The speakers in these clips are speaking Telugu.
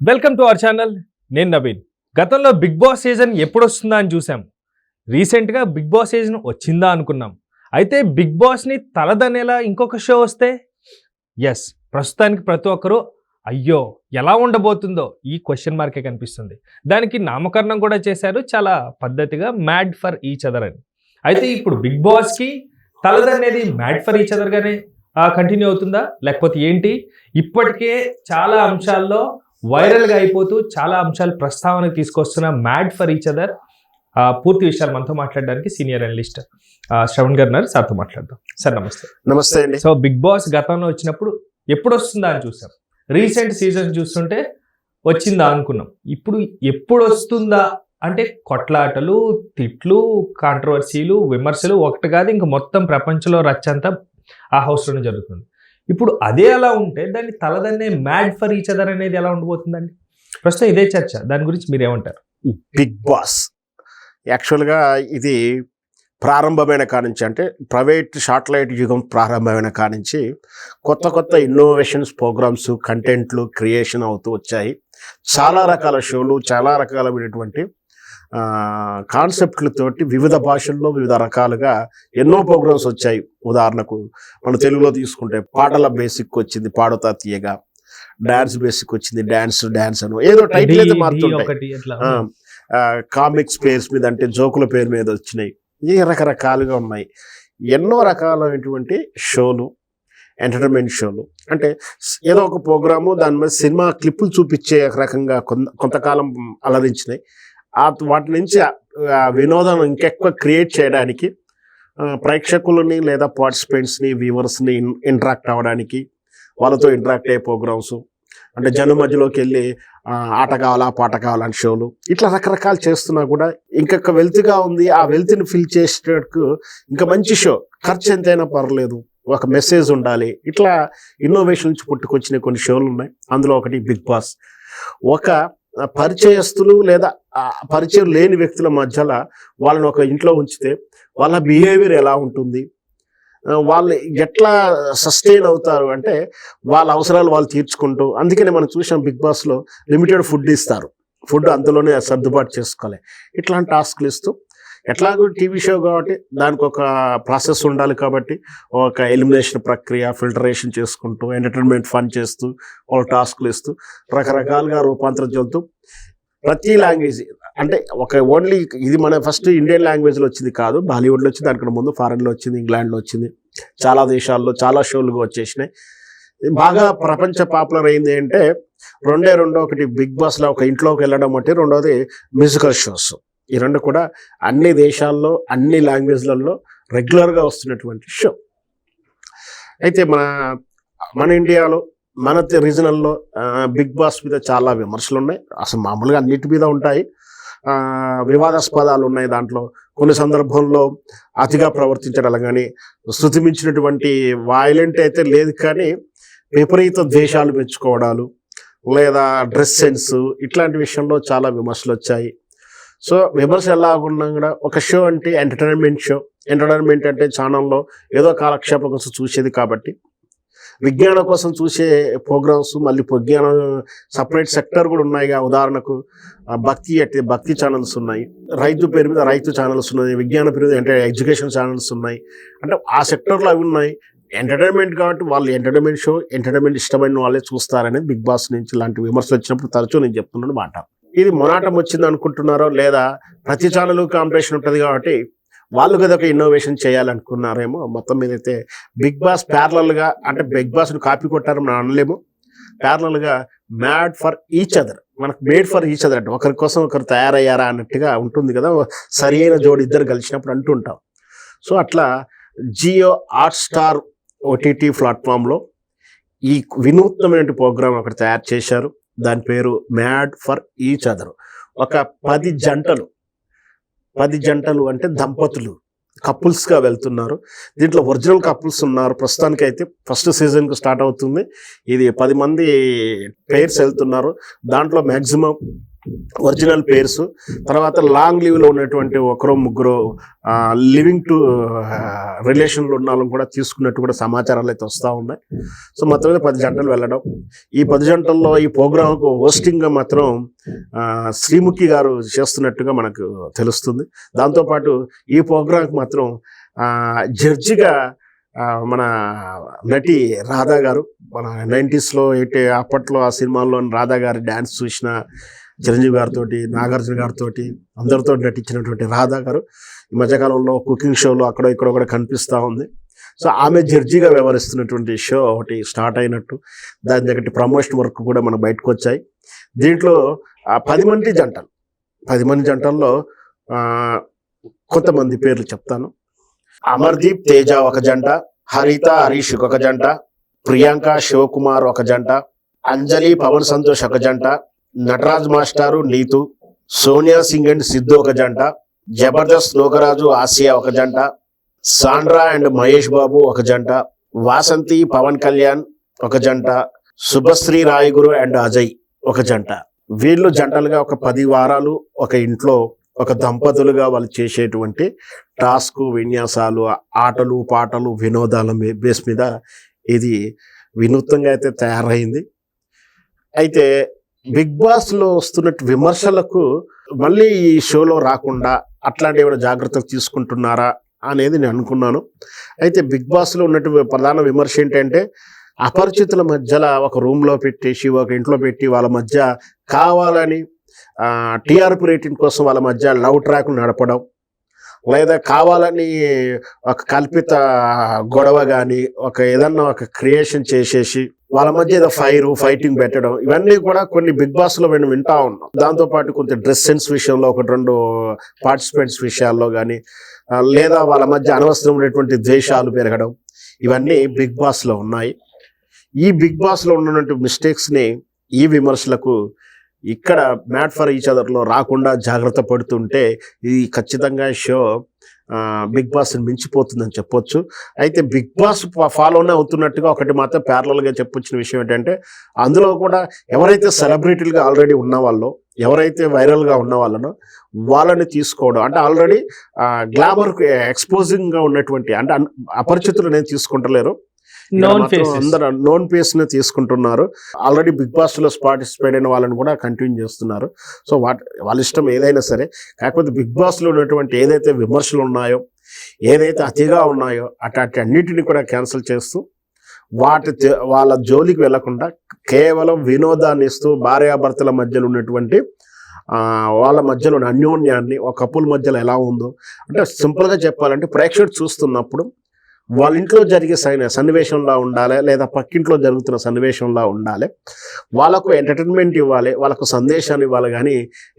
Welcome to our channel. నేను నవీన్. గతంలో బిగ్ బాస్ సీజన్ ఎప్పుడు వస్తుందా అని చూసాం. రీసెంట్గా బిగ్ బాస్ సీజన్ వచ్చిందా అనుకున్నాం. అయితే బిగ్ బాస్ని తలదనేలా ఇంకొక షో వస్తే ఎస్, ప్రస్తుతానికి ప్రతి ఒక్కరూ అయ్యో ఎలా ఉండబోతుందో ఈ క్వశ్చన్ మార్కే కనిపిస్తుంది. దానికి నామకరణం కూడా చేశారు చాలా పద్ధతిగా, మ్యాడ్ ఫర్ ఈచ్ అదర్ అని. అయితే ఇప్పుడు బిగ్ బాస్కి తలదనేది మ్యాడ్ ఫర్ ఈచ్ అదర్ గానే కంటిన్యూ అవుతుందా లేకపోతే ఏంటి? ఇప్పటికే చాలా అంశాల్లో వైరల్గా అయిపోతూ చాలా అంశాలు ప్రస్తావనకు తీసుకొస్తున్న మ్యాడ్ ఫర్ ఈచ్ అదర్ పూర్తి విషయాలు మనతో మాట్లాడడానికి సీనియర్ అనలిస్ట్ శ్రవణ్ గారు ఉన్నారు. సార్తో మాట్లాడదాం. సార్ నమస్తే. నమస్తే అండి. సో బిగ్ బాస్ గతంలో వచ్చినప్పుడు ఎప్పుడు వస్తుందా అని చూసాం. రీసెంట్ సీజన్ చూస్తుంటే వచ్చిందా అనుకున్నాం. ఇప్పుడు ఎప్పుడు వస్తుందా అంటే కొట్లాటలు, తిట్లు, కాంట్రవర్సీలు, విమర్శలు ఒకటి కాదు, ఇంక మొత్తం ప్రపంచంలో రచ్చంతా ఆ హౌస్లోనే జరుగుతుంది. ఇప్పుడు అదే అలా ఉంటే దాన్ని తలదన్నే మ్యాడ్ ఫర్ ఈచ్ అదర్ అనేది ఎలా ఉండబోతుందండి? ప్రస్తుతం ఇదే చర్చ. దాని గురించి మీరేమంటారు? బిగ్ బాస్ యాక్చువల్గా ఇది ప్రారంభమైన కానించి, అంటే ప్రైవేట్ శాటిలైట్ యుగం ప్రారంభమైన కానించి కొత్త కొత్త ఇన్నోవేషన్స్, ప్రోగ్రామ్స్, కంటెంట్లు క్రియేషన్ అవుతూ వచ్చాయి. చాలా రకాల షోలు, చాలా రకాలైనటువంటి కాన్సెప్ట్లతోటి వివిధ భాషల్లో వివిధ రకాలుగా ఎన్నో ప్రోగ్రామ్స్ వచ్చాయి. ఉదాహరణకు మన తెలుగులో తీసుకుంటే పాటల బేసిక్ వచ్చింది పాడుతా తీయగా, డాన్స్ బేసిక్ వచ్చింది డాన్స్ అని ఏదో టైటిల్ అయితే మారుతుంటాయి. కామిక్స్ పేర్స్ మీద, అంటే జోకుల పేరు మీద వచ్చినాయి. ఈ రకరకాలుగా ఉన్నాయి. ఎన్నో రకాలైనటువంటి షోలు, ఎంటర్టైన్మెంట్ షోలు, అంటే ఏదో ఒక ప్రోగ్రాము దాని మీద సినిమా క్లిప్పులు చూపించే రకంగా కొంతకాలం అలరించినాయి. వాటి నుంచి వినోదం ఇంకెక్కువ క్రియేట్ చేయడానికి, ప్రేక్షకులని లేదా పార్టిసిపెంట్స్ని, వ్యూవర్స్ని ఇంటరాక్ట్ అవ్వడానికి, వాళ్ళతో ఇంటరాక్ట్ అయ్యే ప్రోగ్రామ్స్, అంటే జనం మధ్యలోకి వెళ్ళి ఆట కావాలా పాట కావాలని షోలు, ఇట్లా రకరకాలు చేస్తున్నా కూడా ఇంకొక వెల్త్గా ఉంది. ఆ వెల్త్ని ఫిల్ చేసేటట్టు ఇంకా మంచి షో, ఖర్చు ఎంతైనా పర్లేదు, ఒక మెసేజ్ ఉండాలి, ఇట్లా ఇన్నోవేషన్ నుంచి పుట్టుకొచ్చిన కొన్ని షోలు ఉన్నాయి. అందులో ఒకటి బిగ్ బాస్. ఒక పరిచయస్తులు లేదా పరిచయం లేని వ్యక్తుల మధ్యలో వాళ్ళని ఒక ఇంట్లో ఉంచితే వాళ్ళ బిహేవియర్ ఎలా ఉంటుంది, వాళ్ళు ఎట్లా సస్టైన్ అవుతారు, అంటే వాళ్ళ అవసరాలు వాళ్ళు తీర్చుకుంటూ. అందుకనే మనం చూసాం బిగ్ బాస్లో లిమిటెడ్ ఫుడ్ ఇస్తారు, ఫుడ్ అంతలోనే సర్దుబాటు చేసుకోవాలి. ఇట్లాంటి టాస్క్లు ఇస్తూ, ఎట్లాగో టీవీ షో కాబట్టి దానికి ఒక ప్రాసెస్ ఉండాలి కాబట్టి ఒక ఎలిమినేషన్ ప్రక్రియ, ఫిల్టరేషన్ చేసుకుంటూ, ఎంటర్టైన్మెంట్ ఫన్ చేస్తూ, వాళ్ళ టాస్క్లు ఇస్తూ రకరకాలుగా రూపాంతరం చెందుతూ ప్రతి లాంగ్వేజ్, అంటే ఒక ఓన్లీ ఇది మన ఫస్ట్ ఇండియన్ లాంగ్వేజ్లో వచ్చింది కాదు, బాలీవుడ్లో వచ్చింది, దానికన్నా ముందు ఫారెన్లో వచ్చింది, ఇంగ్లాండ్లో వచ్చింది, చాలా దేశాల్లో చాలా షోలుగా వచ్చేసినాయి. బాగా ప్రపంచ పాపులర్ అయింది అంటే రెండో, ఒకటి బిగ్ బాస్లో ఒక ఇంట్లోకి వెళ్ళడం అంటే, రెండోది మ్యూజికల్ షోస్. ఈ రెండు కూడా అన్ని దేశాల్లో అన్ని లాంగ్వేజ్లలో రెగ్యులర్గా వస్తున్నటువంటి షో. అయితే మన ఇండియాలో, మన రీజనల్లో బిగ్ బాస్ మీద చాలా విమర్శలు ఉన్నాయి. అసలు మామూలుగా అన్నిటి మీద ఉంటాయి, వివాదాస్పదాలు ఉన్నాయి. దాంట్లో కొన్ని సందర్భంలో అతిగా ప్రవర్తించడం కానీ, శృతిమించినటువంటి వైలెంట్ అయితే లేదు కానీ విపరీత ద్వేషాలు పెంచుకోవడాలు లేదా డ్రెస్ సెన్స్, ఇట్లాంటి విషయంలో చాలా విమర్శలు వచ్చాయి. సో విమర్శ ఎలాగున్నా కూడా ఒక షో అంటే ఎంటర్టైన్మెంట్ షో. ఎంటర్టైన్మెంట్ అంటే ఛానల్లో ఏదో కాలక్షేపం కోసం చూసేది కాబట్టి, విజ్ఞానం కోసం చూసే ప్రోగ్రామ్స్, మళ్ళీ విజ్ఞానం సపరేట్ సెక్టర్ కూడా ఉన్నాయిగా. ఉదాహరణకు భక్తి ఛానల్స్ ఉన్నాయి, రైతు పేరు మీద రైతు ఛానల్స్ ఉన్నాయి, విజ్ఞాన పేరు మీద అంటే ఎడ్యుకేషన్ ఛానల్స్ ఉన్నాయి. అంటే ఆ సెక్టర్లో అవి ఉన్నాయి. ఎంటర్టైన్మెంట్ కాబట్టి వాళ్ళు ఎంటర్టైన్మెంట్ షో, ఎంటర్టైన్మెంట్ ఇష్టమైన వాళ్ళే చూస్తారనేది బిగ్ బాస్ నుంచి ఇలాంటి విమర్శలు వచ్చినప్పుడు తరచూ నేను చెప్తున్నాను మాట. ఇది మొనాటం వచ్చింది అనుకుంటున్నారో, లేదా ప్రతి ఛానల్ కాంపిటీషన్ ఉంటుంది కాబట్టి వాళ్ళు కదా ఒక ఇన్నోవేషన్ చేయాలనుకున్నారేమో. మొత్తం మీద అయితే బిగ్ బాస్ ప్యారలల్గా, అంటే బిగ్ బాస్ను కాపీ కొట్టారని మనం అనలేము, ప్యారలల్గా మ్యాడ్ ఫర్ ఈచ్ అదర్, మనకు మేడ్ ఫర్ ఈచ్ అదర్ అంటే ఒకరి కోసం ఒకరు తయారయ్యారా అన్నట్టుగా ఉంటుంది కదా, సరి అయిన జోడి ఇద్దరు కలిసినప్పుడు అంటుంటాం. సో అట్లా జియో హాట్స్టార్ ఓటీటీ ప్లాట్ఫామ్లో ఈ వినూత్నమైన ప్రోగ్రాం ఒకటి తయారు చేశారు. దాని పేరు మ్యాడ్ ఫర్ ఈచ్ అదర్. ఒక 10 జంటలు అంటే దంపతులు, కపుల్స్గా వెళ్తున్నారు. దీంట్లో ఒరిజినల్ కపుల్స్ ఉన్నారు. ప్రస్తుతానికి అయితే ఫస్ట్ సీజన్కు స్టార్ట్ అవుతుంది. ఇది 10 మంది పేర్స్ వెళ్తున్నారు. దాంట్లో మ్యాక్సిమం ఒరిజినల్ పేర్స్, తర్వాత లాంగ్ లీవ్లో ఉన్నటువంటి ఒకరో ముగ్గురు లివింగ్ టు రిలేషన్లో ఉన్న వాళ్ళని కూడా తీసుకున్నట్టు కూడా సమాచారాలు అయితే వస్తూ ఉన్నాయి. సో మొత్తం మీద 10 జంటలు వెళ్ళడం. ఈ 10 జంటల్లో ఈ ప్రోగ్రాంకు హోస్టింగ్గా మాత్రం శ్రీముఖి గారు చేస్తున్నట్టుగా మనకు తెలుస్తుంది. దాంతోపాటు ఈ ప్రోగ్రాంకి మాత్రం జడ్జిగా మన నటి రాధా గారు, మన 90sలో అప్పట్లో ఆ సినిమాల్లో రాధా గారి డ్యాన్స్ చూసిన చిరంజీవి గారితో, నాగార్జున గారితో అందరితో నటించినటువంటి రాధా గారు ఈ మధ్యకాలంలో కుకింగ్ షోలో అక్కడ ఇక్కడ కూడా కనిపిస్తూ ఉంది. సో ఆమె జడ్జిగా వ్యవహరిస్తున్నటువంటి షో ఒకటి స్టార్ట్ అయినట్టు, దాని దగ్గర ప్రమోషన్ వర్క్ కూడా మనకు బయటకు వచ్చాయి. దీంట్లో 10 మంది జంటల్లో కొంతమంది పేర్లు చెప్తాను. అమర్దీప్ తేజ ఒక జంట, హరిత హరీష్ ఒక జంట, ప్రియాంక శివకుమార్ ఒక జంట, అంజలి పవన్ సంతోష్ ఒక జంట, నటరాజ్ మాస్టారు నీతు, సోనియా సింగ్ అండ్ సిద్ధు ఒక జంట, జబర్దస్త్ లోకరాజు ఆసియా ఒక జంట, సాండ్రా అండ్ మహేష్ బాబు ఒక జంట, వాసంతి పవన్ కళ్యాణ్ ఒక జంట, శుభశ్రీ రాయగురు అండ్ అజయ్ ఒక జంట. వీళ్ళు జంటలుగా ఒక 10 వారాలు ఒక ఇంట్లో ఒక దంపతులుగా వాళ్ళు చేసేటువంటి టాస్క్, విన్యాసాలు, ఆటలు పాటలు, వినోదాల బేస్ మీద ఇది వినూత్నంగా అయితే తయారైంది. అయితే బిగ్ బాస్లో వస్తున్నట్టు విమర్శలకు మళ్ళీ ఈ షోలో రాకుండా అట్లాంటి ఏమైనా జాగ్రత్తలు తీసుకుంటున్నారా అనేది నేను అనుకున్నాను. అయితే బిగ్ బాస్లో ఉన్నట్టు ప్రధాన విమర్శ ఏంటంటే అపరిచితుల మధ్యలో ఒక రూమ్లో పెట్టేసి, ఒక ఇంట్లో పెట్టి వాళ్ళ మధ్య కావాలని టీఆర్పీ రేటింగ్ కోసం వాళ్ళ మధ్య లవ్ ట్రాక్లు నడపడం, లేదా కావాలని ఒక కల్పిత గొడవ కానీ ఏదన్నా ఒక క్రియేషన్ చేసేసి వాళ్ళ మధ్య ఏదో ఫైటింగ్ పెట్టడం, ఇవన్నీ కూడా కొన్ని బిగ్ బాస్లో మేము వింటా ఉన్నాం. దాంతోపాటు కొంచెం డ్రెస్ సెన్స్ విషయంలో 1-2 పార్టిసిపెంట్స్ విషయాల్లో కానీ, లేదా వాళ్ళ మధ్య అనవసరమైనటువంటి ద్వేషాలు పెరగడం, ఇవన్నీ బిగ్ బాస్లో ఉన్నాయి. ఈ బిగ్ బాస్లో ఉన్నటువంటి మిస్టేక్స్ని ఈ విమర్శలకు ఇక్కడ మ్యాట్ ఫర్ ఈచ్ అదర్లో రాకుండా జాగ్రత్త పడుతుంటే ఇది ఖచ్చితంగా షో బిగ్ బాస్ని మించిపోతుందని చెప్పొచ్చు. అయితే బిగ్ బాస్ ఫాలోనే అవుతున్నట్టుగా ఒకటి మాత్రం ప్యారలల్గా చెప్పొచ్చిన విషయం ఏంటంటే, అందులో కూడా ఎవరైతే సెలబ్రిటీలుగా ఆల్రెడీ ఉన్న వాళ్ళు, ఎవరైతే వైరల్గా ఉన్న వాళ్ళనో వాళ్ళని తీసుకోవడం, అంటే ఆల్రెడీ గ్లామర్ ఎక్స్పోజింగ్గా ఉన్నటువంటి, అంటే అపరిచితులు నేను తీసుకుంటలేరు, అందరూ నోన్ ఫేస్ ని తీసుకుంటున్నారు. ఆల్రెడీ బిగ్ బాస్ లో పార్టిసిపేట్ అయిన వాళ్ళని కూడా కంటిన్యూ చేస్తున్నారు. సో వాళ్ళ ఇష్టం ఏదైనా సరే. కాకపోతే బిగ్ బాస్ లో ఉన్నటువంటి ఏదైతే విమర్శలు ఉన్నాయో, ఏదైతే అతిగా ఉన్నాయో అట్లాంటి అన్నిటిని కూడా క్యాన్సిల్ చేస్తూ వాళ్ళ జోలికి వెళ్లకుండా కేవలం వినోదాన్ని ఇస్తూ భార్యాభర్తల మధ్యలో ఉన్నటువంటి వాళ్ళ మధ్యలో అన్యోన్యాన్ని, ఒక కపుల్ మధ్యలో ఎలా ఉందో, అంటే సింపుల్గా చెప్పాలంటే ప్రేక్షకుడు చూస్తున్నప్పుడు వాళ్ళ ఇంట్లో జరిగే సన్నివేశంలా ఉండాలి, లేదా పక్కింట్లో జరుగుతున్న సన్నివేశంలా ఉండాలి. వాళ్ళకు ఎంటర్టైన్మెంట్ ఇవ్వాలి, వాళ్ళకు సందేశాన్ని ఇవ్వాలి. కానీ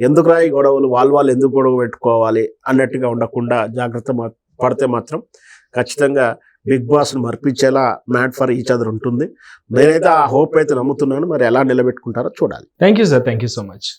ఎందుకు రాయి గొడవలు, వాళ్ళు ఎందుకు గొడవ పెట్టుకోవాలి అన్నట్టుగా ఉండకుండా జాగ్రత్త పడితే మాత్రం ఖచ్చితంగా బిగ్ బాస్ను మర్పించేలా మ్యాట్ ఫర్ ఈచ్ అదర్ ఉంటుంది. నేనైతే ఆ హోప్ అయితే నమ్ముతున్నాను. మరి ఎలా నిలబెట్టుకుంటారో చూడాలి. Thank you sir, thank you so much.